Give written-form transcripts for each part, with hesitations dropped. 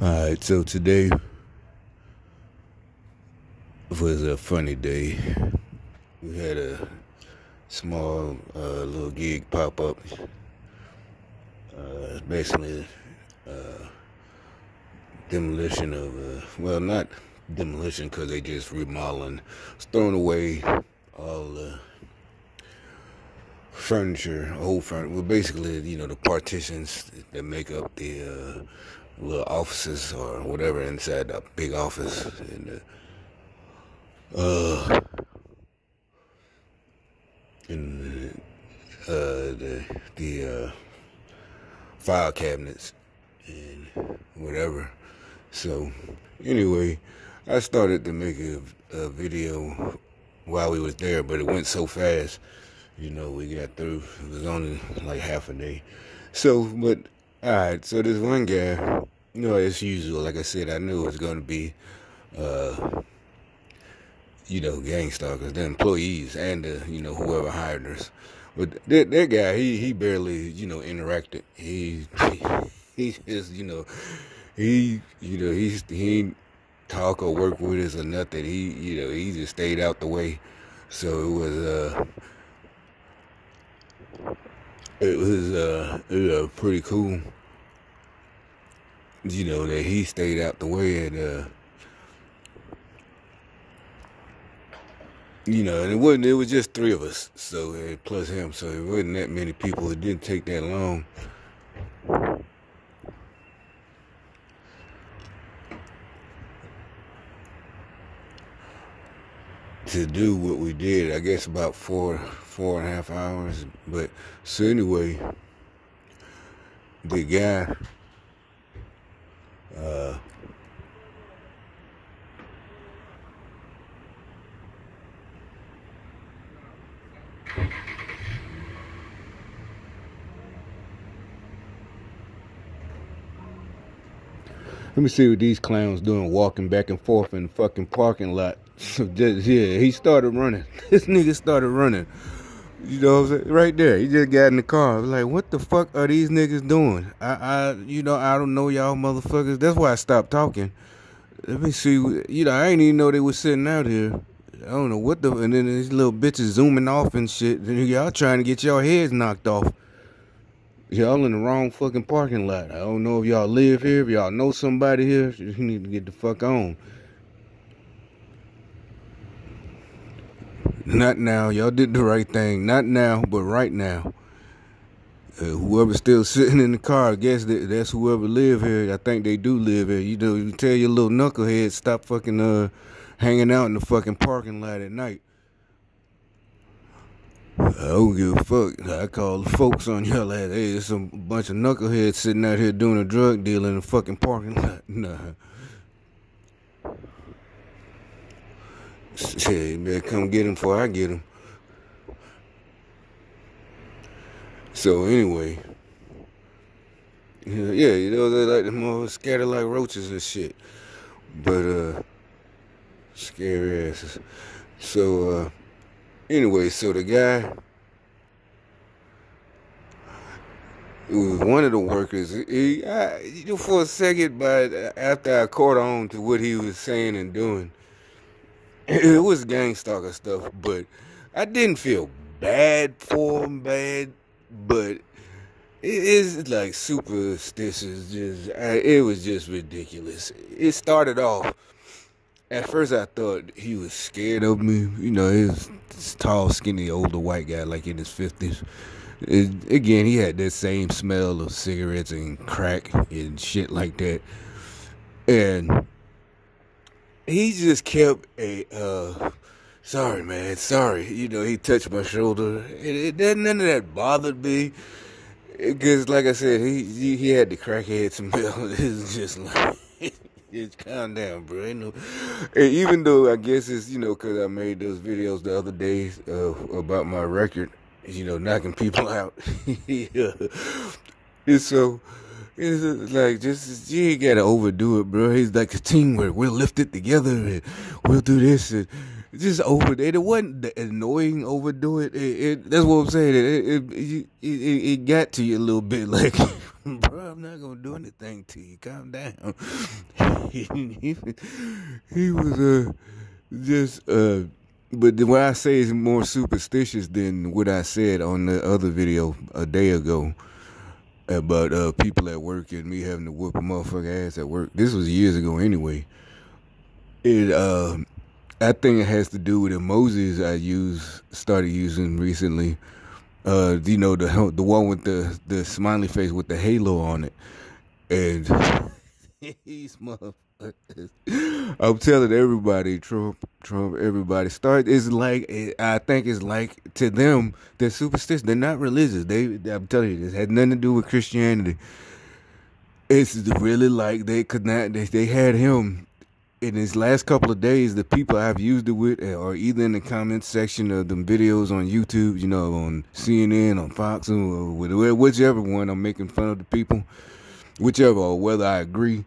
Alright, so today was a funny day. We had a small little gig pop up. Basically, demolition of, well, not demolition because they just remodeling. It's throwing away all the furniture, old furniture. Well, basically, the partitions that make up the little offices or whatever inside the big office. And uh, and the file cabinets and whatever. So anyway, I started to make a video while we was there, but it went so fast. We got through. It was only like half a day. So, but alright. So this one guy, as usual, like I said, I knew it was going to be gang stalkers, the employees, and whoever hired us. But that guy, he barely, interacted. He just, he ain't talk or work with us or nothing. He just stayed out the way. So it was pretty cool, that he stayed out the way. And and it was just three of us, so plus him, so it wasn't that many people. It didn't take that long to do what we did. I guess about four and a half hours. But so anyway, the guy let me see what these clowns doing, walking back and forth in the fucking parking lot. He started running. This nigga started running. You know what I'm saying? Right there. He just got in the car. I was like, what the fuck are these niggas doing? I don't know y'all motherfuckers. That's why I stopped talking. Let me see. I ain't even know they was sitting out here. I don't know what and then these little bitches zooming off and shit. Y'all trying to get y'all heads knocked off. Y'all in the wrong fucking parking lot. I don't know if y'all live here, if y'all know somebody here. You need to get the fuck on. Not now. Y'all did the right thing. Not now, but right now. Whoever's still sitting in the car, I guess that's whoever live here. I think they do live here. You tell your little knucklehead stop fucking hanging out in the fucking parking lot at night. I don't give a fuck. I call the folks on y'all ass. Hey, there's a bunch of knuckleheads sitting out here doing a drug deal in the fucking parking lot. Nah. Shit, you better come get him before I get him. So anyway, they're like the more scattered like roaches and shit. But scary asses. So anyway, so the guy, it was one of the workers. For a second, but after I caught on to what he was saying and doing, it was gang stalker stuff. But I didn't feel bad for him, but it is like superstitious. It was just ridiculous. It started off. At first, I thought he was scared of me. He was this tall, skinny, older white guy, like in his 50s. Again, he had that same smell of cigarettes and crack and shit like that. And he just kept sorry, man, sorry. He touched my shoulder. None of that bothered me. Because, like I said, he had the crackhead smell. It's just like... Just calm down, bro. And even though I guess it's, because I made those videos the other day about my record, knocking people out. Yeah. And so, it's like, you ain't got to overdo it, bro. He's like a teamwork. We'll lift it together and we'll do this. And just over it. It wasn't the annoying overdo it. That's what I'm saying. It got to you a little bit. Like, bro, I'm not gonna do anything to you. Calm down. he was just But what I say is more superstitious than what I said on the other video a day ago about people at work and me having to whoop a motherfucker ass at work. This was years ago anyway. I think it has to do with emojis started using recently. You know, the one with the smiley face with the halo on it, and these motherfuckers. I'm telling everybody, Trump, everybody. It's like, I think it's like, to them, they're superstitious. They're not religious. I'm telling you, this had nothing to do with Christianity. It's really like they could not. They had him in his last couple of days. The people I've used it with are either in the comment section of them videos on YouTube, you know, on CNN, on Fox, or whichever one. I'm making fun of the people, whichever, or whether I agree.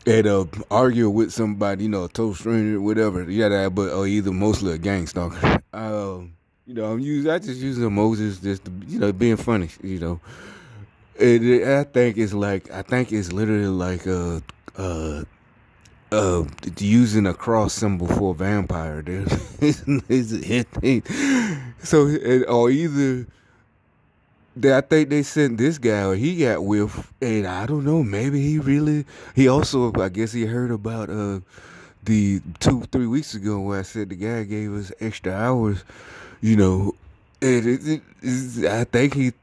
And argue with somebody, you know, a total stranger, whatever, or either mostly a gang stalker. You know, I just use emojis just to, you know, being funny, you know. And I think it's literally like using a cross symbol for a vampire, dude. So, or either. I think they sent this guy, or he got with, and I don't know, maybe he also, I guess he heard about the 2-3 weeks ago where I said the guy gave us extra hours, you know, and I think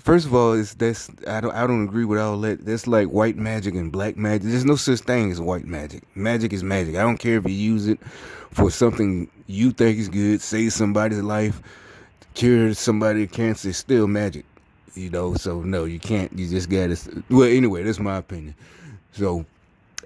first of all, I don't agree with all that. That's like white magic and black magic. There's no such thing as white magic. Magic is magic. I don't care if you use it for something you think is good, save somebody's life, cure somebody of cancer, is still magic, you know. So no, you can't. You just gotta. Well, anyway, that's my opinion. So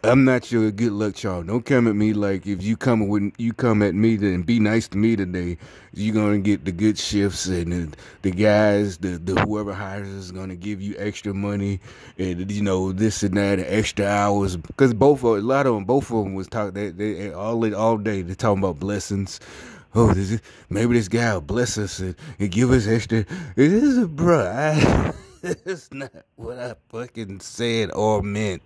I'm not your good luck charm. Don't come at me like, if you come at me and be nice to me today, you're gonna get the good shifts, and the guys, the whoever hires us is gonna give you extra money, and you know, this and that, and extra hours. Because both of them was talking. They all day they talking about blessings. Oh, maybe this guy will bless us and give us extra. That's not what I fucking said or meant.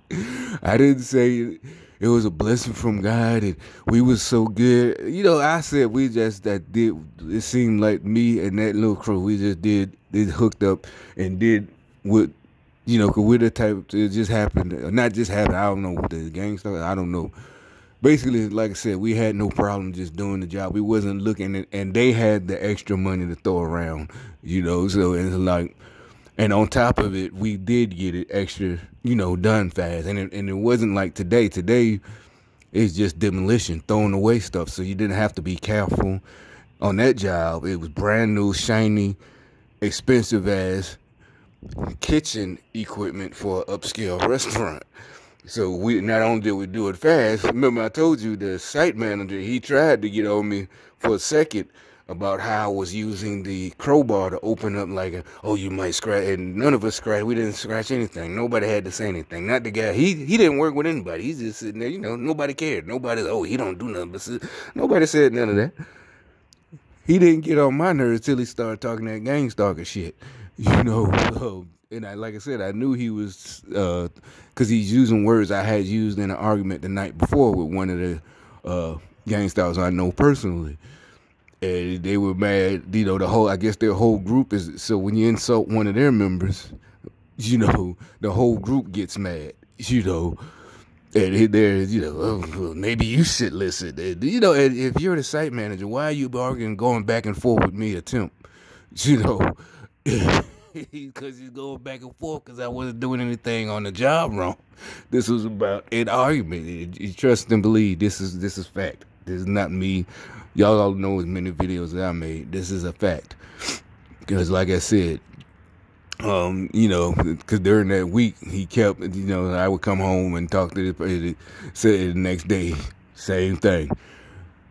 I didn't say it was a blessing from God and we was so good. You know, I said it seemed like me and that little crew, we just did hooked up and did what, you know, cause we're the type, it just happened. Not just happened, I don't know, the gang stuff, I don't know. Basically, like I said, we had no problem just doing the job. We wasn't looking at, and they had the extra money to throw around, you know. So it's like, and on top of it, we did get it extra, you know, done fast. And it wasn't like today. Today, it's just demolition, throwing away stuff. So you didn't have to be careful on that job. It was brand new, shiny, expensive ass kitchen equipment for an upscale restaurant. So we not only did we do it fast. Remember I told you the site manager, he tried to get on me for a second about how I was using the crowbar to open up, like, oh, you might scratch, and none of us scratched. We didn't scratch anything. Nobody had to say anything. Not the guy. He didn't work with anybody. He's just sitting there, you know. Nobody cared. Nobody. Oh, he don't do nothing. But nobody said none of that. He didn't get on my nerves till he started talking that gang stalker shit, you know. And like I said, I knew he was, because he's using words I had used in an argument the night before with one of the gang stalkers I know personally. And they were mad, you know, I guess their whole group is, so when you insult one of their members, you know, the whole group gets mad, you know. And there's, you know, oh, well, maybe you should listen. And, you know, and if you're the site manager, why are you arguing, going back and forth with me, a temp? You know, because he's going back and forth because I wasn't doing anything on the job wrong. This was about an argument. You trust and believe. This is fact. This is not me. Y'all all know as many videos that I made. This is a fact. Because like I said, you know, because during that week, he kept, you know, I would come home and talk to the next day, same thing.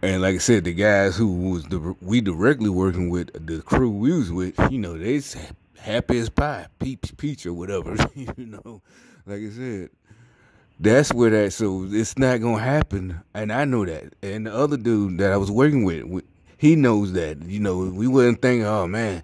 And like I said, the guys who we directly working with, the crew we was with, you know, they happy as pie, peach or whatever, you know, like I said. That's where that, so it's not gonna happen, and I know that. And the other dude that I was working with, he knows that. You know, we wouldn't think, oh man,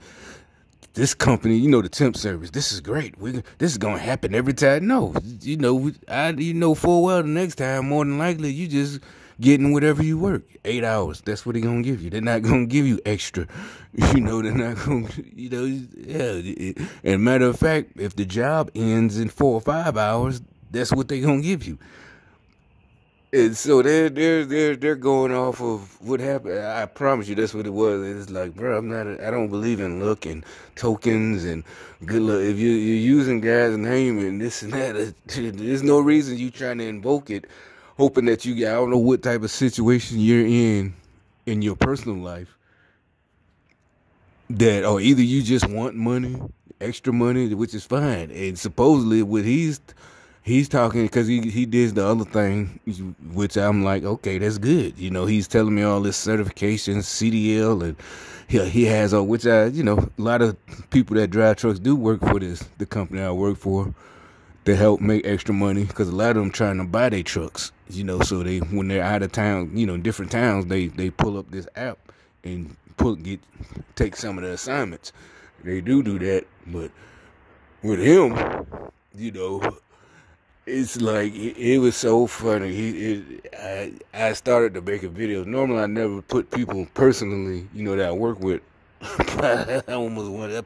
this company, you know, the temp service, this is great. This is gonna happen every time. No, you know, you know full well the next time, more than likely, you just getting whatever you work. 8 hours. That's what they're gonna give you. They're not gonna give you extra. You know, they're not gonna. You know, yeah. And matter of fact, if the job ends in 4 or 5 hours, that's what they're gonna give you. And so they're going off of what happened. I promise you, that's what it was. It's like, bro, I don't believe in luck and tokens and good luck. If you're using God's name and this and that, there's no reason you trying to invoke it, hoping that you get. I don't know what type of situation you're in your personal life, that, or either you just want money, extra money, which is fine. And supposedly what he's talking, because he did the other thing, which I'm like, okay, that's good. You know, he's telling me all this certification, CDL, and he has all, which you know, a lot of people that drive trucks do work for the company I work for, to help make extra money, because a lot of them trying to buy their trucks, you know, so when they're out of town, you know, different towns, they pull up this app and take some of the assignments. They do that, but with him, you know, it's like it was so funny. I started to make a video. Normally, I never put people personally, you know, that I work with. I almost wanted.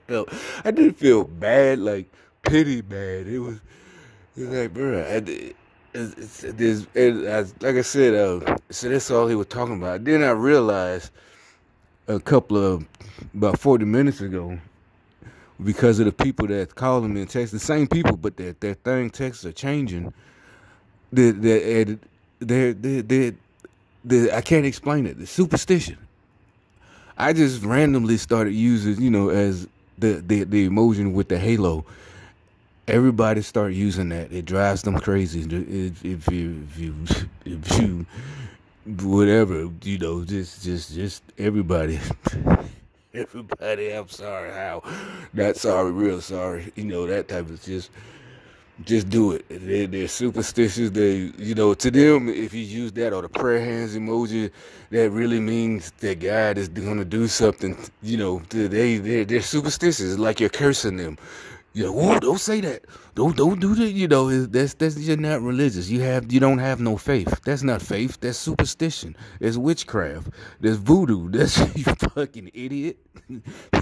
I did feel bad, like pity bad. It was like, bro, like I said, so that's all he was talking about. Then I realized about 40 minutes ago, because of the people that calling me and text, the same people, but their texts are changing. I can't explain it. The superstition. I just randomly started using, you know, as the emoji with the halo. Everybody start using that. It drives them crazy. If you whatever, you know, just everybody. Everybody, I'm sorry, how? Not sorry, real sorry. You know, that type of just do it. They're superstitious. They, you know, to them, if you use that or the prayer hands emoji, that really means that God is going to do something. You know, they're superstitious. It's like you're cursing them. You know, whoa, don't say that. Don't do that. You know, that's you're not religious. You don't have no faith. That's not faith. That's superstition. That's witchcraft. That's voodoo. That's you fucking idiot.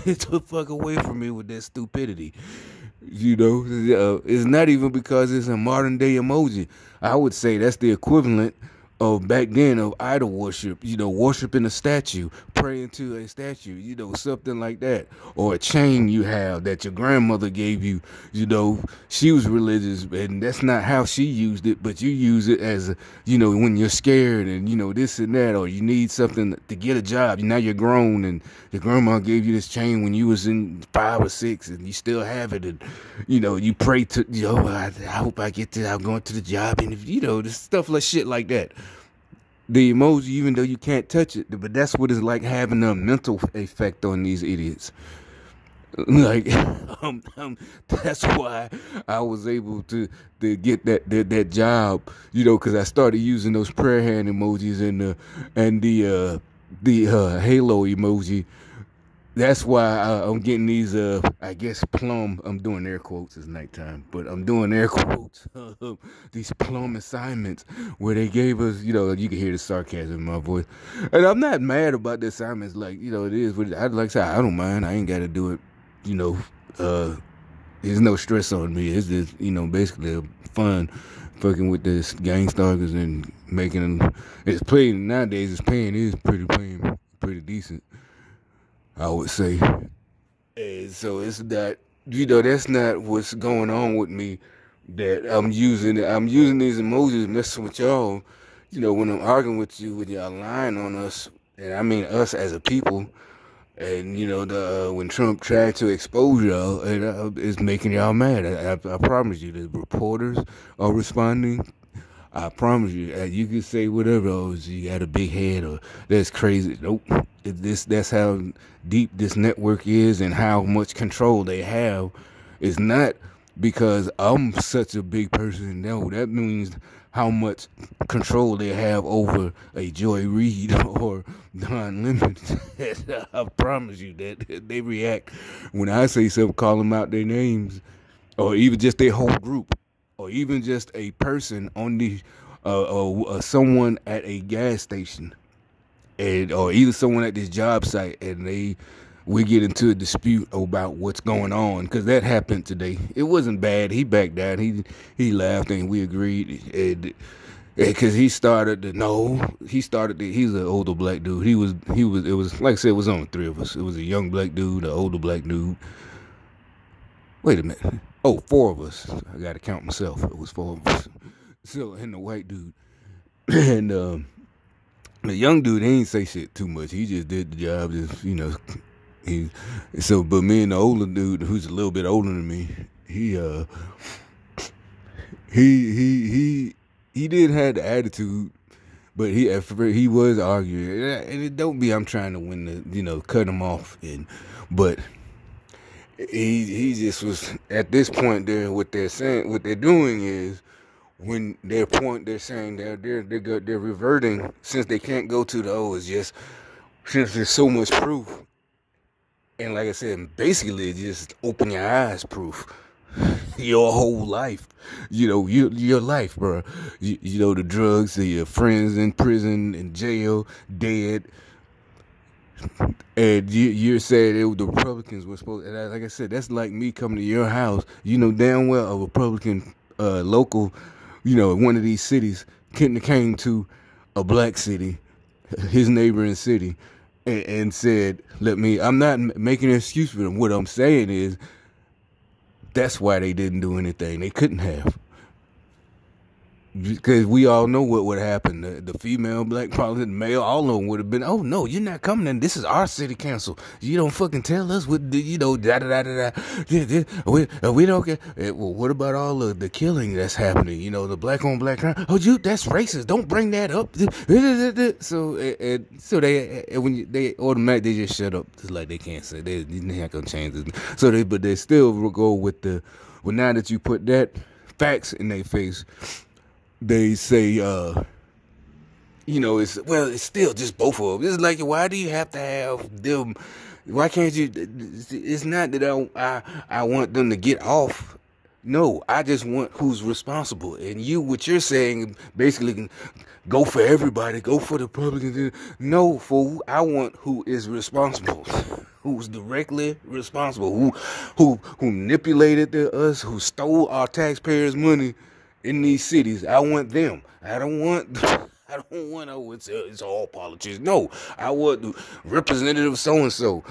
Get the fuck away from me with that stupidity. You know, it's not even because it's a modern day emoji. I would say that's the equivalent of back then of idol worship, you know, worshiping a statue, praying to a statue, you know, something like that. Or a chain you have that your grandmother gave you, you know, she was religious and that's not how she used it, but you use it as, you know, when you're scared and, you know, this and that, or you need something to get a job. Now you're grown and your grandma gave you this chain when you was in 5 or 6 and you still have it. And, you know, you pray to, you know, I hope I get I'm going to the job, and, you know, the stuff like shit like that. The emoji, even though you can't touch it, but that's what it's like, having a mental effect on these idiots. Like, that's why I was able to get that job, you know, because I started using those prayer hand emojis and the halo emoji. That's why I'm getting these, I guess, I'm doing air quotes, it's nighttime, but I'm doing air quotes, these plum assignments where they gave us, you know, you can hear the sarcasm in my voice. And I'm not mad about the assignments, like, you know, it is what I'd like to say, I don't mind, I ain't got to do it, you know, there's no stress on me. It's just, you know, basically fun fucking with this gang stalkers and making them, it's playing, nowadays it's paying pretty decent, I would say. And so it's not, you know, that's not what's going on with me, that I'm using these emojis messing with y'all, you know, when I'm arguing with you, when y'all lying on us, and I mean us as a people. And, you know, when Trump tried to expose y'all, it's making y'all mad. I promise you, the reporters are responding. I promise you, you can say whatever, oh, you got a big head, or that's crazy. Nope. That's how deep this network is and how much control they have. It's not because I'm such a big person. No, that means how much control they have over a Joy Reid or Don Lemon. I promise you that they react when I say something, call them out their names, or even just their whole group, or even just a person on the someone at a gas station, and or either someone at this job site, and we get into a dispute about what's going on, because that happened today. It wasn't bad. He backed down. He laughed and we agreed. And because he started he's an older black dude. It was like I said, it was only three of us. It was a young black dude, an older black dude. Wait a minute. Oh, four of us. I got to count myself. It was four of us. So, and the white dude. And the young dude, he ain't say shit too much. He just did the job, just, but me and the older dude, who's a little bit older than me, he did have the attitude, but he was arguing, and it don't be I'm trying to win cut him off, but he just was at this point there. What they're doing is, when they're saying they're reverting, since they can't go to the it's just since there's so much proof. And like I said, basically just open your eyes proof. Your whole life. Your life, bro. The drugs, your friends in prison, in jail, dead. And you're saying the Republicans were supposed, and like I said, that's like me coming to your house. Damn well a Republican local, one of these cities couldn't have came to a black city, his neighboring city, and said, I'm not making an excuse for them. What I'm saying is, that's why they didn't do anything. They couldn't have. Because we all know what would happen. The female, black, probably the male, all of them would have been, oh no, you're not coming in. This is our city council. You don't fucking tell us what, da-da-da-da-da. We don't get, well, what about all of the killing that's happening? The black on black crime. Oh, that's racist. Don't bring that up. So they automatically, they just shut up. It's like they can't say, they're not going to change it. But they still will go with now that you put that facts in their face, they say, it's still just both of them. It's like, why do you have to have them? Why can't you? It's not that I want them to get off. No, I just want who's responsible. And what you're saying, basically, go for everybody, go for the Republicans. No, fool, I want who is responsible. Who's directly responsible, who manipulated us, who stole our taxpayers' money in these cities. I want them. I don't want, it's all politicians. No, I want the representative so-and-so,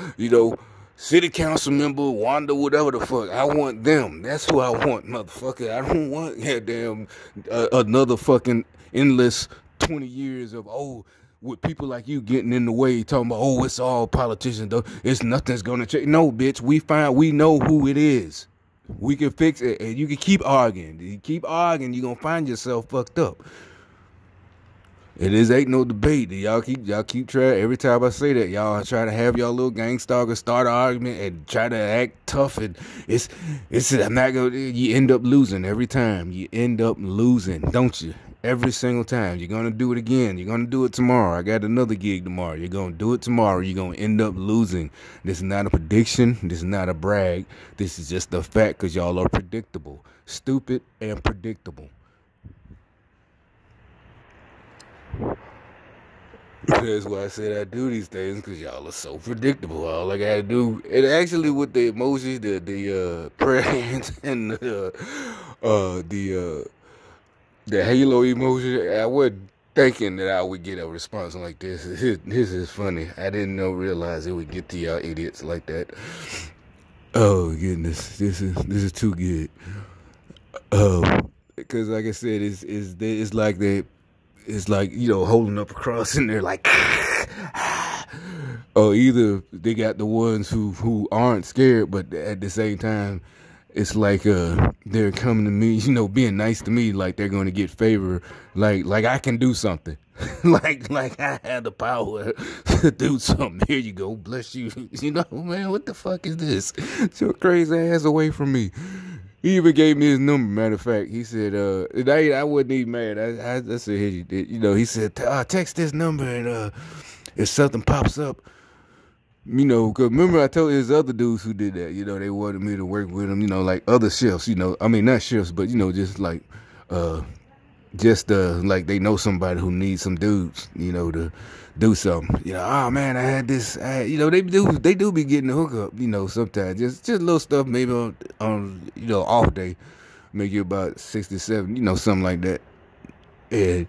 city council member, Wanda, whatever the fuck. I want them. That's who I want, motherfucker. I don't want goddamn another fucking endless 20 years of, with people like you getting in the way, talking about, it's all politicians, though. Nothing's gonna change. No, bitch, we know who it is. We can fix it, and you can keep arguing. You keep arguing, you're gonna find yourself fucked up. It ain't no debate. Y'all keep trying. Every time I say that, y'all try to have y'all little gang stalkers start an argument and try to act tough, and I'm not gonna. You end up losing every time. You end up losing, don't you? Every single time. You're gonna do it again. You're gonna do it tomorrow. I got another gig tomorrow. You're gonna do it tomorrow. You're gonna end up losing. This is not a prediction. This is not a brag. This is just a fact, because y'all are predictable, stupid, and predictable. That's why I said I do these things, because y'all are so predictable. All I gotta do, and actually with the emojis, the prayer hands, and the halo emoji, I wasn't thinking that I would get a response like this. This is funny. I didn't realize it would get to y'all idiots like that. Oh goodness, this is too good. Because like I said, it's like holding up a cross and they're like, or either they got the ones who aren't scared, but at the same time, it's like they're coming to me, being nice to me, like they're going to get favor, like I can do something, like I have the power to do something. Here you go, bless you. Man, what the fuck is this? Get your crazy ass away from me. He even gave me his number. Matter of fact, he said, I wasn't even mad. I said, hey, he said, text this number and if something pops up, cause remember I told his other dudes who did that, they wanted me to work with them, like other shifts, I mean, not shifts, but, just like, like they know somebody who needs some dudes, to do something. Oh man, I had this. They do be getting the hookup. Sometimes just little stuff maybe on off day, make you about 67. Something like that. And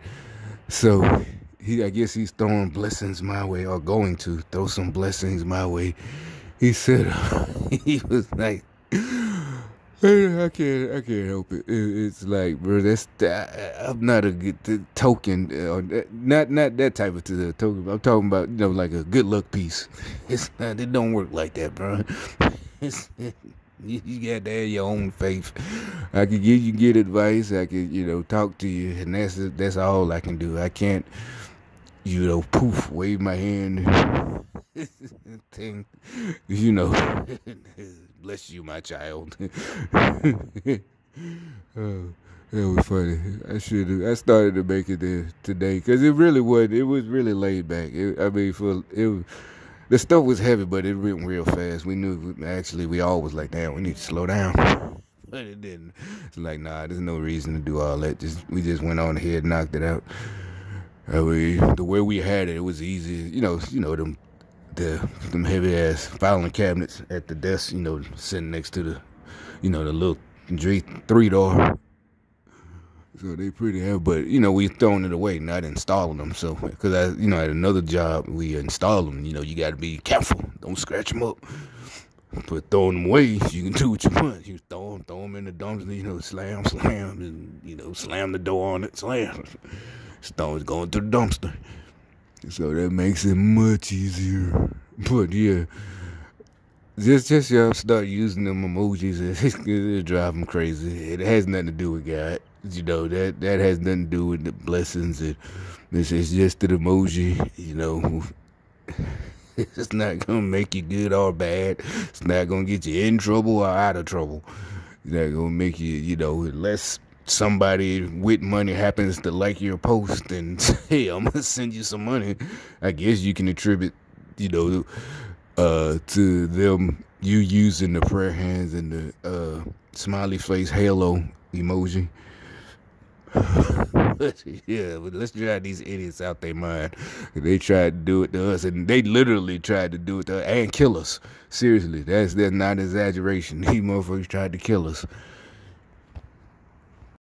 so I guess he's throwing blessings my way, or going to throw some blessings my way. He said he was like. I can't help it. It's like, bro, I'm not a good token, or not that type of token. I'm talking about, like a good luck piece. It don't work like that, bro. You got to have your own faith. I can give you good advice. I can, talk to you, and that's all I can do. I can't, poof, wave my hand. Thing, bless you, my child. Oh, that was funny. I started to make it there today because it really was. It was really laid back. The stuff was heavy, but it went real fast. We knew we all was like, damn, we need to slow down. But it didn't. It's like, nah, there's no reason to do all that. We just went on ahead and knocked it out. The way we had it was easy. Them heavy ass filing cabinets at the desk, sitting next to the little 3-door. So they pretty heavy, but we throwing it away, not installing them. So because at another job we install them. You got to be careful, don't scratch them up. But throwing them away, you can do what you want. You throw them in the dumpster, slam, and slam the door on it, slam. Stone's going to the dumpster. So that makes it much easier. But yeah, just y'all start using them emojis. It drive them crazy. It has nothing to do with God. That has nothing to do with the blessings. It's just an emoji. It's not gonna make you good or bad. It's not gonna get you in trouble or out of trouble. It's not gonna make you, unless somebody with money happens to like your post and hey, I'm gonna send you some money. I guess you can attribute, to them you using the prayer hands and the smiley face halo emoji. But let's drive these idiots out their mind. They tried to do it to us, and they literally tried to do it to us and kill us. Seriously, that's not exaggeration. These motherfuckers tried to kill us.